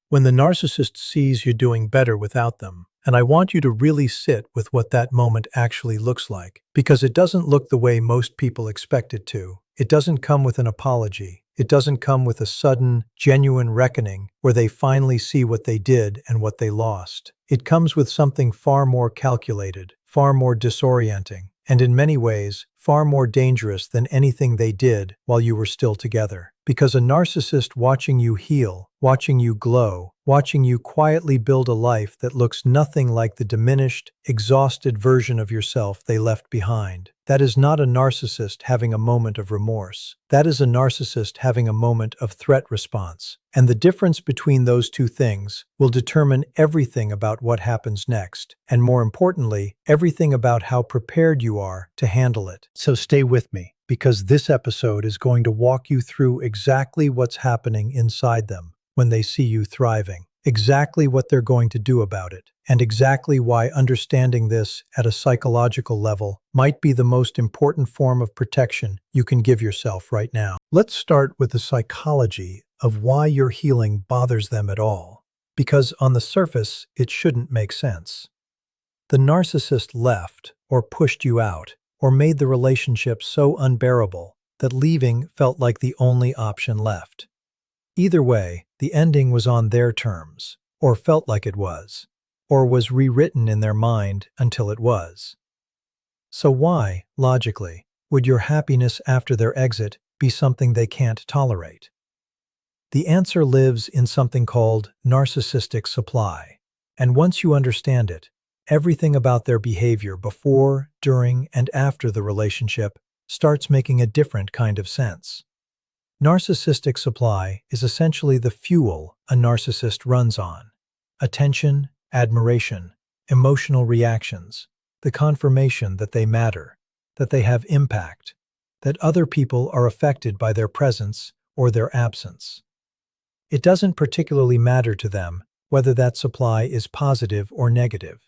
when the narcissist sees you doing better without them. And I want you to really sit with what that moment actually looks like, because it doesn't look the way most people expect it to. It doesn't come with an apology. It doesn't come with a sudden, genuine reckoning where they finally see what they did and what they lost. It comes with something far more calculated, far more disorienting, and in many ways, far more dangerous than anything they did while you were still together. Because a narcissist watching you heal, watching you glow, watching you quietly build a life that looks nothing like the diminished, exhausted version of yourself they left behind. That is not a narcissist having a moment of remorse. That is a narcissist having a moment of threat response. And the difference between those two things will determine everything about what happens next, and more importantly, everything about how prepared you are to handle it. So stay with me, because this episode is going to walk you through exactly what's happening inside them when they see you thriving, exactly what they're going to do about it, and exactly why understanding this at a psychological level might be the most important form of protection you can give yourself right now. Let's start with the psychology of why your healing bothers them at all, because on the surface, it shouldn't make sense. The narcissist left, or pushed you out, or made the relationship so unbearable that leaving felt like the only option left. Either way, the ending was on their terms, or felt like it was, or was rewritten in their mind until it was. So why, logically, would your happiness after their exit be something they can't tolerate? The answer lives in something called narcissistic supply, and once you understand it, everything about their behavior before, during, and after the relationship starts making a different kind of sense. Narcissistic supply is essentially the fuel a narcissist runs on: attention, admiration, emotional reactions, the confirmation that they matter, that they have impact, that other people are affected by their presence or their absence. It doesn't particularly matter to them whether that supply is positive or negative.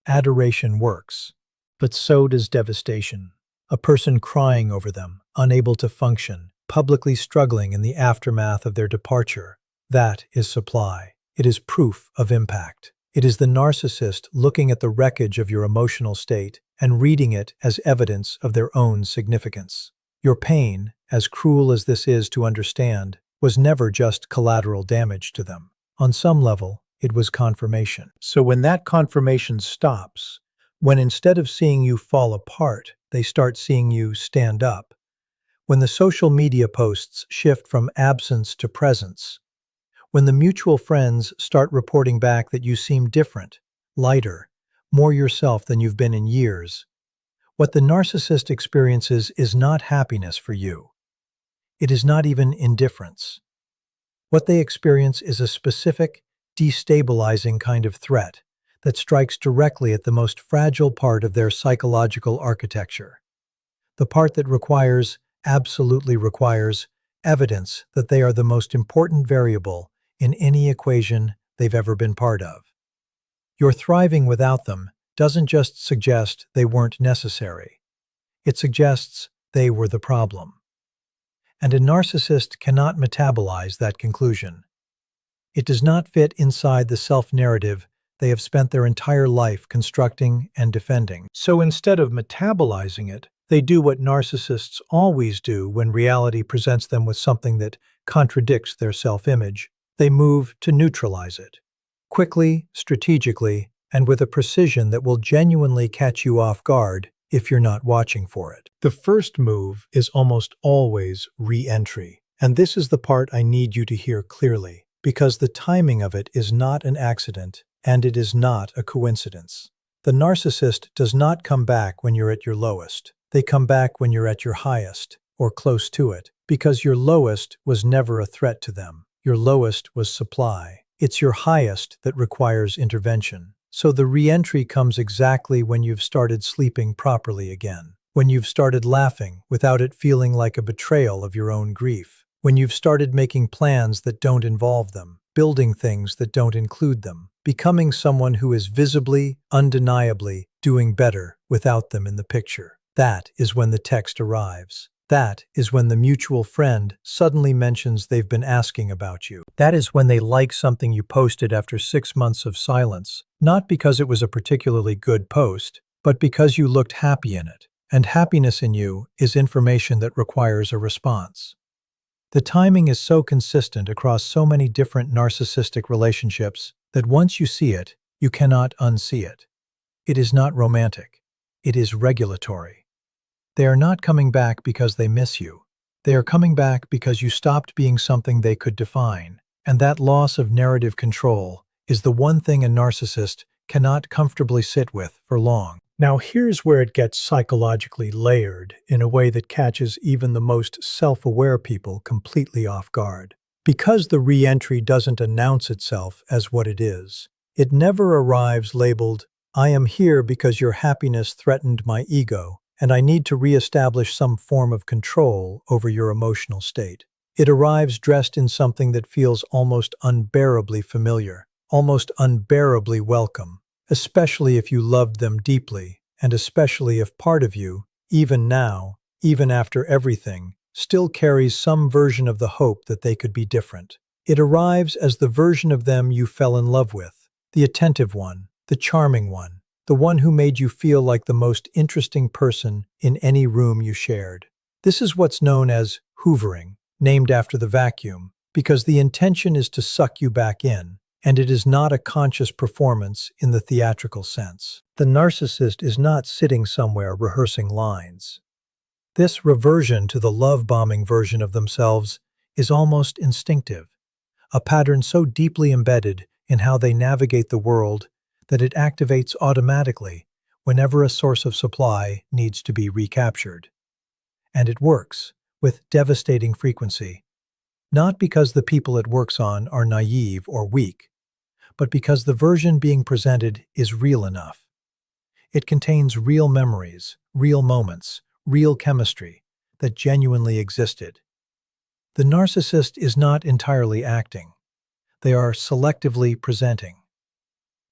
Adoration works, but so does devastation. A person crying over them, unable to function, publicly struggling in the aftermath of their departure. That is supply. It is proof of impact. It is the narcissist looking at the wreckage of your emotional state and reading it as evidence of their own significance. Your pain, as cruel as this is to understand, was never just collateral damage to them. On some level, it was confirmation. So when that confirmation stops, when instead of seeing you fall apart, they start seeing you stand up, when the social media posts shift from absence to presence, when the mutual friends start reporting back that you seem different, lighter, more yourself than you've been in years, what the narcissist experiences is not happiness for you. It is not even indifference. What they experience is a specific, destabilizing kind of threat that strikes directly at the most fragile part of their psychological architecture. The part that absolutely requires, evidence that they are the most important variable in any equation they've ever been part of. Your thriving without them doesn't just suggest they weren't necessary. It suggests they were the problem. And a narcissist cannot metabolize that conclusion. It does not fit inside the self-narrative they have spent their entire life constructing and defending. So instead of metabolizing it, they do what narcissists always do when reality presents them with something that contradicts their self-image. They move to neutralize it. Quickly, strategically, and with a precision that will genuinely catch you off guard if you're not watching for it. The first move is almost always re-entry. And this is the part I need you to hear clearly, because the timing of it is not an accident, and it is not a coincidence. The narcissist does not come back when you're at your lowest. They come back when you're at your highest, or close to it, because your lowest was never a threat to them. Your lowest was supply. It's your highest that requires intervention. So the re-entry comes exactly when you've started sleeping properly again, when you've started laughing without it feeling like a betrayal of your own grief, when you've started making plans that don't involve them, building things that don't include them, becoming someone who is visibly, undeniably doing better without them in the picture. That is when the text arrives. That is when the mutual friend suddenly mentions they've been asking about you. That is when they like something you posted after 6 months of silence, not because it was a particularly good post, but because you looked happy in it. And happiness in you is information that requires a response. The timing is so consistent across so many different narcissistic relationships that once you see it, you cannot unsee it. It is not romantic. It is regulatory. They are not coming back because they miss you. They are coming back because you stopped being something they could define. And that loss of narrative control is the one thing a narcissist cannot comfortably sit with for long. Now here's where it gets psychologically layered in a way that catches even the most self-aware people completely off guard. Because the re-entry doesn't announce itself as what it is, it never arrives labeled, "I am here because your happiness threatened my ego, and I need to re-establish some form of control over your emotional state." It arrives dressed in something that feels almost unbearably familiar, almost unbearably welcome, especially if you loved them deeply, and especially if part of you, even now, even after everything, still carries some version of the hope that they could be different. It arrives as the version of them you fell in love with, the attentive one, the charming one, the one who made you feel like the most interesting person in any room you shared. This is what's known as hoovering, named after the vacuum, because the intention is to suck you back in, and it is not a conscious performance in the theatrical sense. The narcissist is not sitting somewhere rehearsing lines. This reversion to the love-bombing version of themselves is almost instinctive, a pattern so deeply embedded in how they navigate the world that it activates automatically whenever a source of supply needs to be recaptured. And it works, with devastating frequency, not because the people it works on are naive or weak, but because the version being presented is real enough. It contains real memories, real moments, real chemistry that genuinely existed. The narcissist is not entirely acting. They are selectively presenting.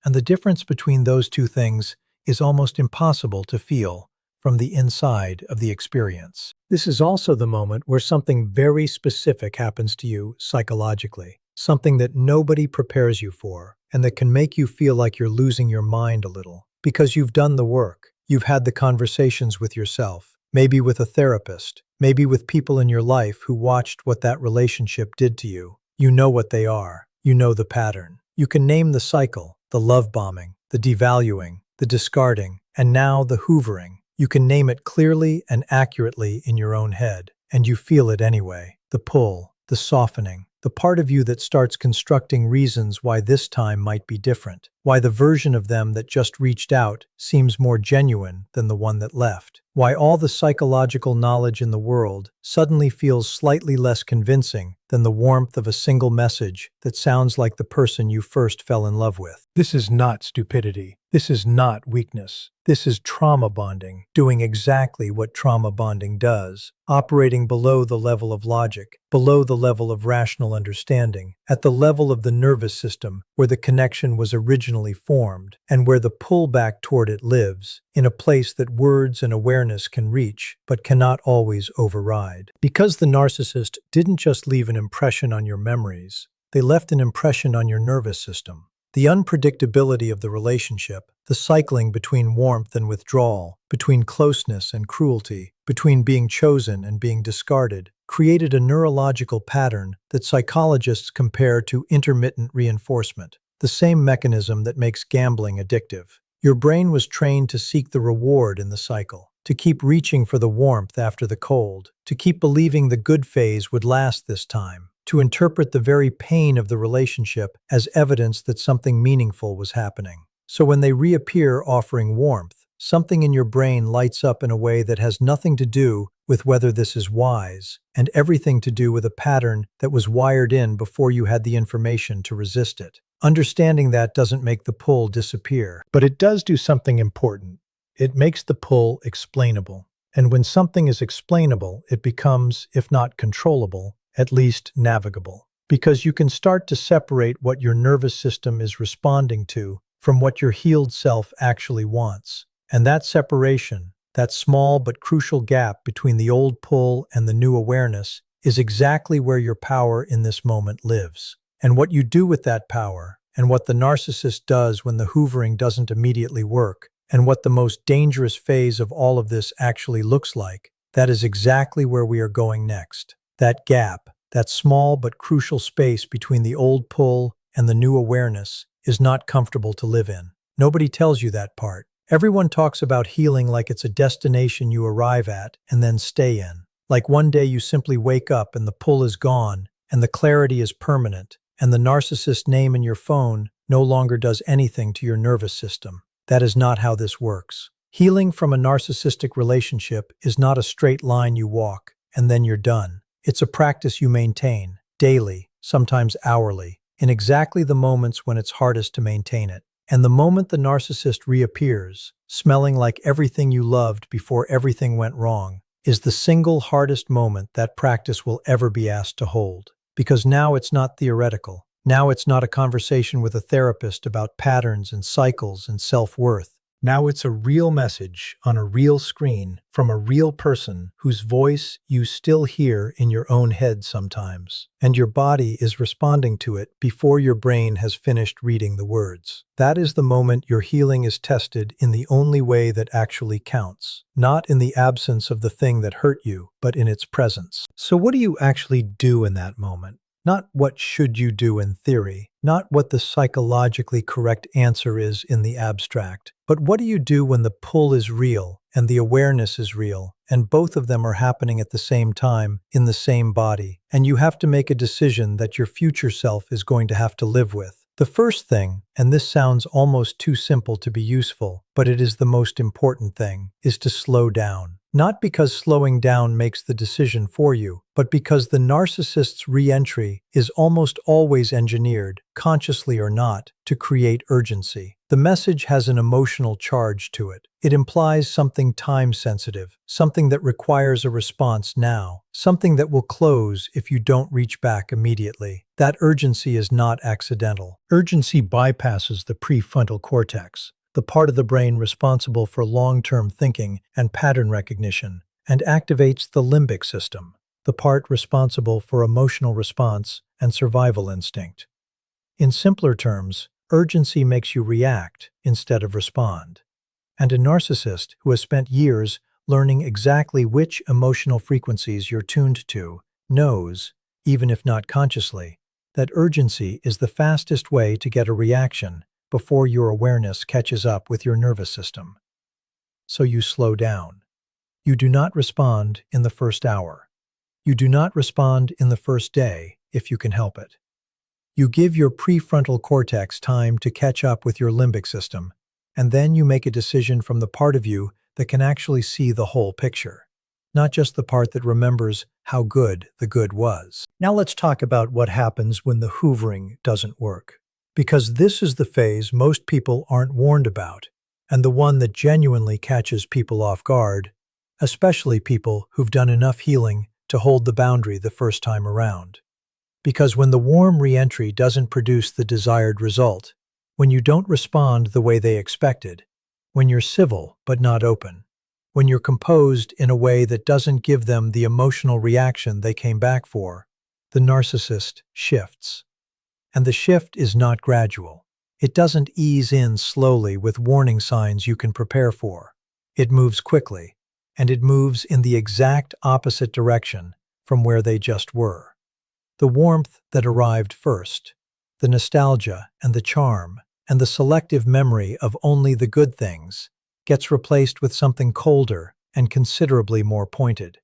And the difference between those two things is almost impossible to feel from the inside of the experience. This is also the moment where something very specific happens to you psychologically, something that nobody prepares you for, and that can make you feel like you're losing your mind a little. Because you've done the work, you've had the conversations with yourself, maybe with a therapist, maybe with people in your life who watched what that relationship did to you. You know what they are. You know the pattern. You can name the cycle, the love bombing, the devaluing, the discarding, and now the hoovering. You can name it clearly and accurately in your own head, and you feel it anyway. The pull, the softening, the part of you that starts constructing reasons why this time might be different, why the version of them that just reached out seems more genuine than the one that left, why all the psychological knowledge in the world suddenly feels slightly less convincing than the warmth of a single message that sounds like the person you first fell in love with. This is not stupidity. This is not weakness. This is trauma bonding, doing exactly what trauma bonding does, operating below the level of logic, below the level of rational understanding, at the level of the nervous system where the connection was originally formed and where the pullback toward it lives, in a place that words and awareness can reach but cannot always override. Because the narcissist didn't just leave an impression on your memories, they left an impression on your nervous system. The unpredictability of the relationship, the cycling between warmth and withdrawal, between closeness and cruelty, between being chosen and being discarded, created a neurological pattern that psychologists compare to intermittent reinforcement, the same mechanism that makes gambling addictive. Your brain was trained to seek the reward in the cycle, to keep reaching for the warmth after the cold, to keep believing the good phase would last this time, to interpret the very pain of the relationship as evidence that something meaningful was happening. So when they reappear offering warmth, something in your brain lights up in a way that has nothing to do with whether this is wise, and everything to do with a pattern that was wired in before you had the information to resist it. Understanding that doesn't make the pull disappear, but it does do something important. It makes the pull explainable. And when something is explainable, it becomes, if not controllable, at least navigable. Because you can start to separate what your nervous system is responding to from what your healed self actually wants. And that separation, That small but crucial gap between the old pull and the new awareness is exactly where your power in this moment lives. And what you do with that power, and what the narcissist does when the hoovering doesn't immediately work, and what the most dangerous phase of all of this actually looks like, that is exactly where we are going next. That gap, that small but crucial space between the old pull and the new awareness, is not comfortable to live in. Nobody tells you that part. Everyone talks about healing like it's a destination you arrive at and then stay in. Like one day you simply wake up and the pull is gone, and the clarity is permanent, and the narcissist name in your phone no longer does anything to your nervous system. That is not how this works. Healing from a narcissistic relationship is not a straight line you walk, and then you're done. It's a practice you maintain, daily, sometimes hourly, in exactly the moments when it's hardest to maintain it. And the moment the narcissist reappears, smelling like everything you loved before everything went wrong, is the single hardest moment that practice will ever be asked to hold. Because now it's not theoretical. Now it's not a conversation with a therapist about patterns and cycles and self-worth. Now it's a real message on a real screen from a real person whose voice you still hear in your own head sometimes. And your body is responding to it before your brain has finished reading the words. That is the moment your healing is tested in the only way that actually counts. Not in the absence of the thing that hurt you, but in its presence. So what do you actually do in that moment? Not what should you do in theory, not what the psychologically correct answer is in the abstract, but what do you do when the pull is real and the awareness is real, and both of them are happening at the same time in the same body, and you have to make a decision that your future self is going to have to live with? The first thing, and this sounds almost too simple to be useful, but it is the most important thing, is to slow down. Not because slowing down makes the decision for you, but because the narcissist's re-entry is almost always engineered, consciously or not, to create urgency. The message has an emotional charge to it. It implies something time-sensitive, something that requires a response now, something that will close if you don't reach back immediately. That urgency is not accidental. Urgency bypasses the prefrontal cortex, the part of the brain responsible for long-term thinking and pattern recognition, and activates the limbic system, the part responsible for emotional response and survival instinct. In simpler terms, urgency makes you react instead of respond. And a narcissist who has spent years learning exactly which emotional frequencies you're tuned to knows, even if not consciously, that urgency is the fastest way to get a reaction before your awareness catches up with your nervous system. So you slow down. You do not respond in the first hour. You do not respond in the first day if you can help it. You give your prefrontal cortex time to catch up with your limbic system, and then you make a decision from the part of you that can actually see the whole picture, not just the part that remembers how good the good was. Now let's talk about what happens when the hoovering doesn't work. Because this is the phase most people aren't warned about, and the one that genuinely catches people off guard, especially people who've done enough healing to hold the boundary the first time around. Because when the warm re-entry doesn't produce the desired result, when you don't respond the way they expected, when you're civil but not open, when you're composed in a way that doesn't give them the emotional reaction they came back for, the narcissist shifts. And the shift is not gradual. It doesn't ease in slowly with warning signs you can prepare for. It moves quickly, and it moves in the exact opposite direction from where they just were. The warmth that arrived first, the nostalgia and the charm, and the selective memory of only the good things, gets replaced with something colder and considerably more pointed.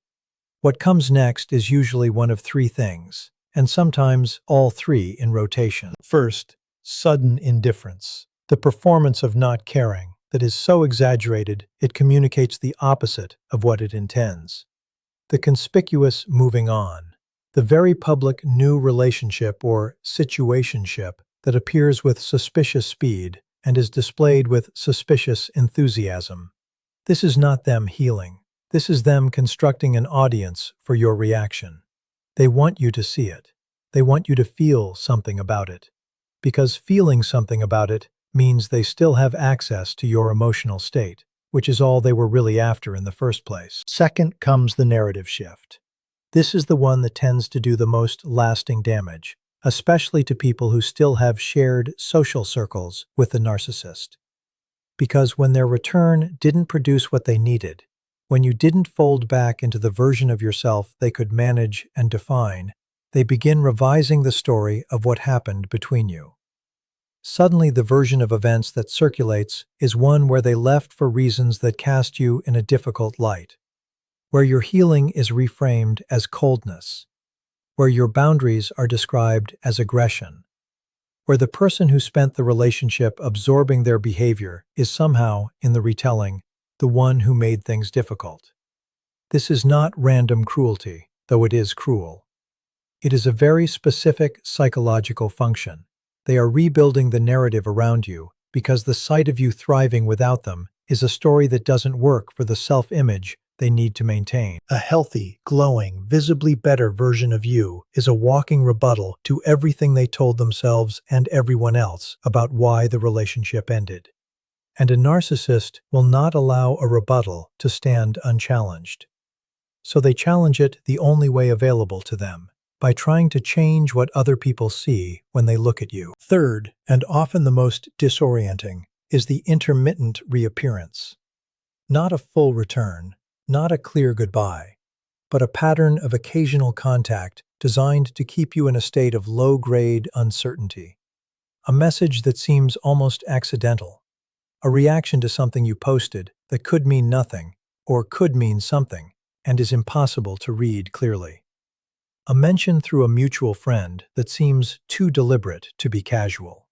What comes next is usually one of three things, and sometimes all three in rotation. First, sudden indifference. The performance of not caring that is so exaggerated it communicates the opposite of what it intends. The conspicuous moving on. The very public new relationship or situationship that appears with suspicious speed and is displayed with suspicious enthusiasm. This is not them healing. This is them constructing an audience for your reaction. They want you to see it. They want you to feel something about it. Because feeling something about it means they still have access to your emotional state. which is all they were really after in the first place. Second comes the narrative shift. This is the one that tends to do the most lasting damage, especially to people who still have shared social circles with the narcissist. Because when their return didn't produce what they needed, when you didn't fold back into the version of yourself they could manage and define, they begin revising the story of what happened between you. Suddenly, the version of events that circulates is one where they left for reasons that cast you in a difficult light, where your healing is reframed as coldness, where your boundaries are described as aggression, where the person who spent the relationship absorbing their behavior is somehow, in the retelling, the one who made things difficult. This is not random cruelty, though it is cruel. It is a very specific psychological function. They are rebuilding the narrative around you because the sight of you thriving without them is a story that doesn't work for the self-image they need to maintain. A healthy, glowing, visibly better version of you is a walking rebuttal to everything they told themselves and everyone else about why the relationship ended. And a narcissist will not allow a rebuttal to stand unchallenged. So they challenge it the only way available to them, by trying to change what other people see when they look at you. Third, and often the most disorienting, is the intermittent reappearance. Not a full return, not a clear goodbye, but a pattern of occasional contact designed to keep you in a state of low-grade uncertainty. A message that seems almost accidental. A reaction to something you posted that could mean nothing, or could mean something, and is impossible to read clearly. A mention through a mutual friend that seems too deliberate to be casual.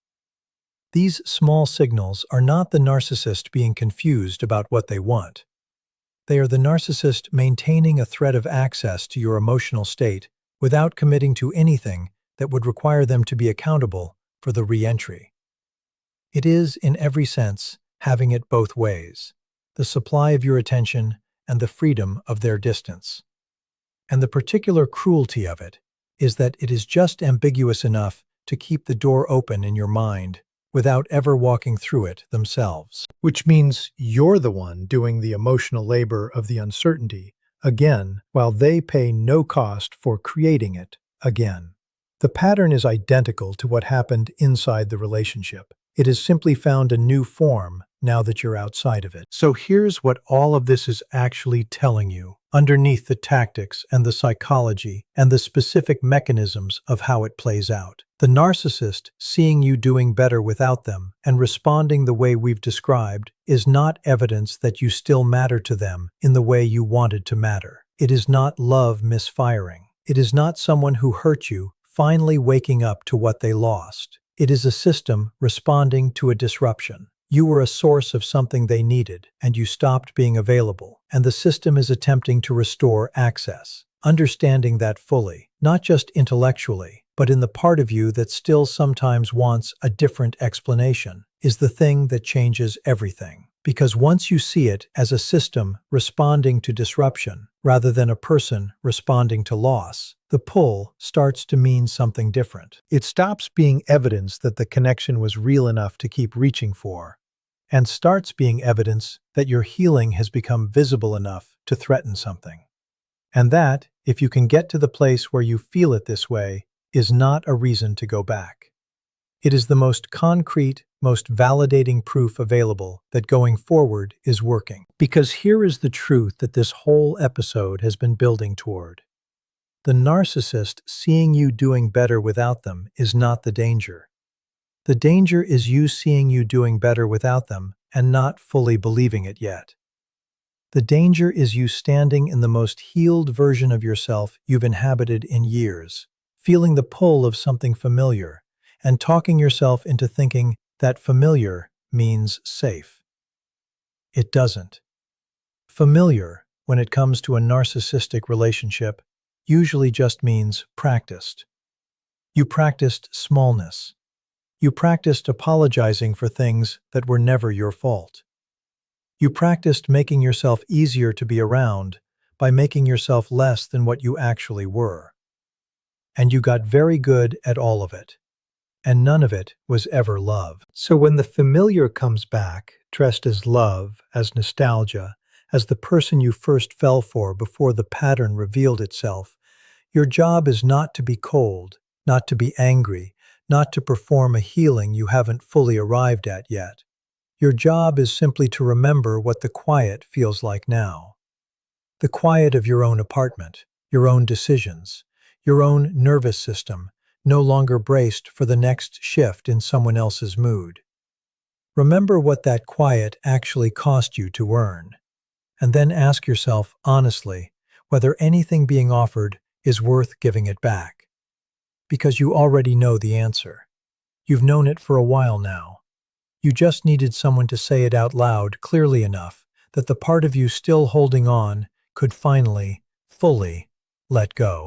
These small signals are not the narcissist being confused about what they want. They are the narcissist maintaining a thread of access to your emotional state without committing to anything that would require them to be accountable for the re-entry. It is, in every sense, having it both ways, the supply of your attention and the freedom of their distance. And the particular cruelty of it is that it is just ambiguous enough to keep the door open in your mind without ever walking through it themselves. Which means you're the one doing the emotional labor of the uncertainty, again, while they pay no cost for creating it, again. The pattern is identical to what happened inside the relationship. It has simply found a new form now that you're outside of it. So here's what all of this is actually telling you, underneath the tactics and the psychology and the specific mechanisms of how it plays out. The narcissist, seeing you doing better without them and responding the way we've described, is not evidence that you still matter to them in the way you wanted to matter. It is not love misfiring. It is not someone who hurt you finally waking up to what they lost. It is a system responding to a disruption. You were a source of something they needed, and you stopped being available, and the system is attempting to restore access. Understanding that fully, not just intellectually, but in the part of you that still sometimes wants a different explanation, is the thing that changes everything. Because once you see it as a system responding to disruption, rather than a person responding to loss, the pull starts to mean something different. It stops being evidence that the connection was real enough to keep reaching for, and starts being evidence that your healing has become visible enough to threaten something. And that, if you can get to the place where you feel it this way, is not a reason to go back. It is the most concrete, most validating proof available that going forward is working. Because here is the truth that this whole episode has been building toward. The narcissist seeing you doing better without them is not the danger. The danger is you seeing you doing better without them and not fully believing it yet. The danger is you standing in the most healed version of yourself you've inhabited in years, feeling the pull of something familiar, and talking yourself into thinking that familiar means safe. It doesn't. Familiar, when it comes to a narcissistic relationship, usually just means practiced. You practiced smallness. You practiced apologizing for things that were never your fault. You practiced making yourself easier to be around by making yourself less than what you actually were. And you got very good at all of it. And none of it was ever love. So when the familiar comes back, dressed as love, as nostalgia, as the person you first fell for before the pattern revealed itself. Your job is not to be cold, not to be angry, not to perform a healing you haven't fully arrived at yet. Your job is simply to remember what the quiet feels like now. The quiet of your own apartment, your own decisions, your own nervous system, no longer braced for the next shift in someone else's mood. Remember what that quiet actually cost you to earn, and then ask yourself honestly whether anything being offered is worth giving it back. Because you already know the answer. You've known it for a while now. You just needed someone to say it out loud clearly enough that the part of you still holding on could finally, fully let go.